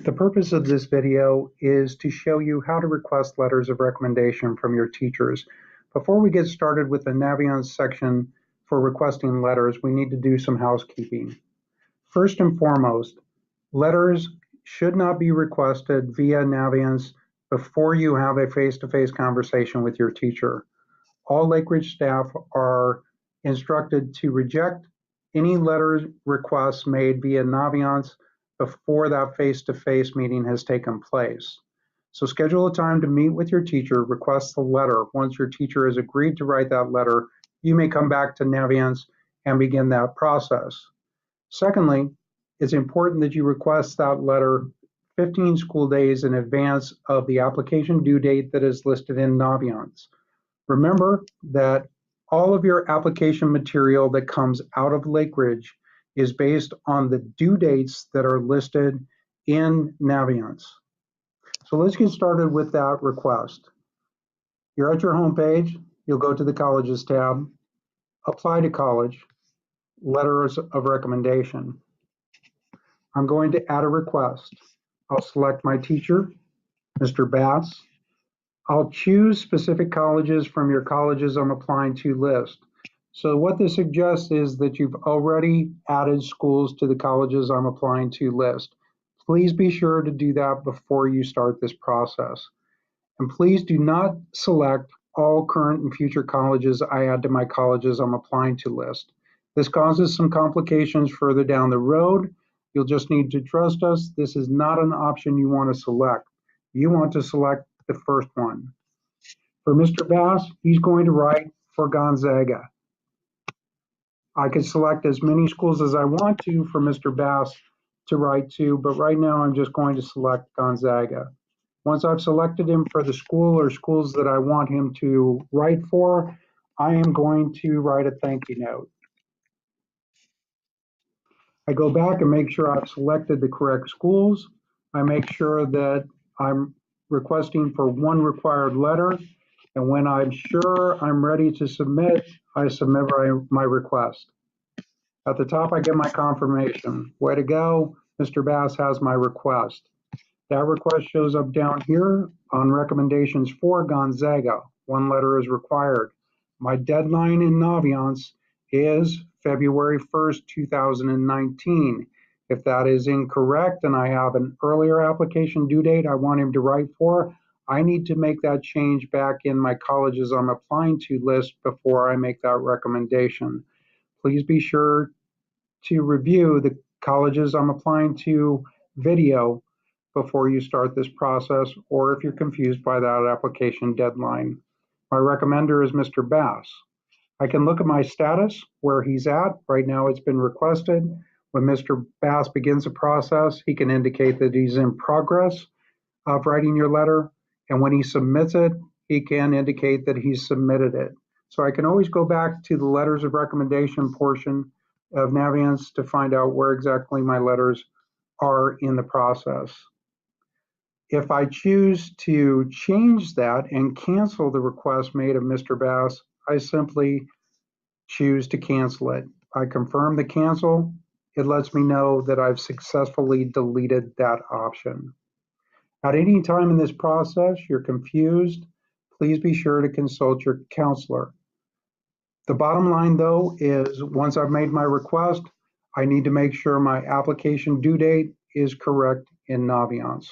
The purpose of this video is to show you how to request letters of recommendation from your teachers. Before we get started with the Naviance section for requesting letters, we need to do some housekeeping. First and foremost, letters should not be requested via Naviance before you have a face-to-face conversation with your teacher. All Lake Ridge staff are instructed to reject any letter requests made via Naviance before that face-to-face meeting has taken place. So schedule a time to meet with your teacher, request the letter. Once your teacher has agreed to write that letter, you may come back to Naviance and begin that process. Secondly, it's important that you request that letter 15 school days in advance of the application due date that is listed in Naviance. Remember that all of your application material that comes out of Lake Ridge is based on the due dates that are listed in Naviance. So let's get started with that request. You're at your home page, you'll go to the Colleges tab, Apply to College, Letters of Recommendation. I'm going to add a request. I'll select my teacher, Mr. Bass. I'll choose specific colleges from your colleges I'm applying to list. So what this suggests is that you've already added schools to the colleges I'm applying to list. Please be sure to do that before you start this process. And please do not select all current and future colleges I add to my colleges I'm applying to list. This causes some complications further down the road. You'll just need to trust us. This is not an option you want to select. You want to select the first one. For Mr. Bass, he's going to write for Gonzaga. I could select as many schools as I want to for Mr. Bass to write to, but right now I'm just going to select Gonzaga. Once I've selected him for the school or schools that I want him to write for, I am going to write a thank you note. I go back and make sure I've selected the correct schools. I make sure that I'm requesting for one required letter, and when I'm sure I'm ready to submit, I submit my request. At the top, I get my confirmation. Way to go, Mr. Bass has my request. That request shows up down here on recommendations for Gonzaga. One letter is required. My deadline in Naviance is February 1st, 2019. If that is incorrect and I have an earlier application due date I want him to write for, I need to make that change back in my colleges I'm applying to list before I make that recommendation. Please be sure to review the colleges I'm applying to video before you start this process, or if you're confused by that application deadline. My recommender is Mr. Bass. I can look at my status, where he's at. Right now it's been requested. When Mr. Bass begins the process, he can indicate that he's in progress of writing your letter. And when he submits it, he can indicate that he's submitted it. So I can always go back to the letters of recommendation portion of Naviance to find out where exactly my letters are in the process. If I choose to change that and cancel the request made of Mr. Bass, I simply choose to cancel it. I confirm the cancel. It lets me know that I've successfully deleted that option. At any time in this process you're confused, please be sure to consult your counselor. The bottom line, though, is once I've made my request, I need to make sure my application due date is correct in Naviance.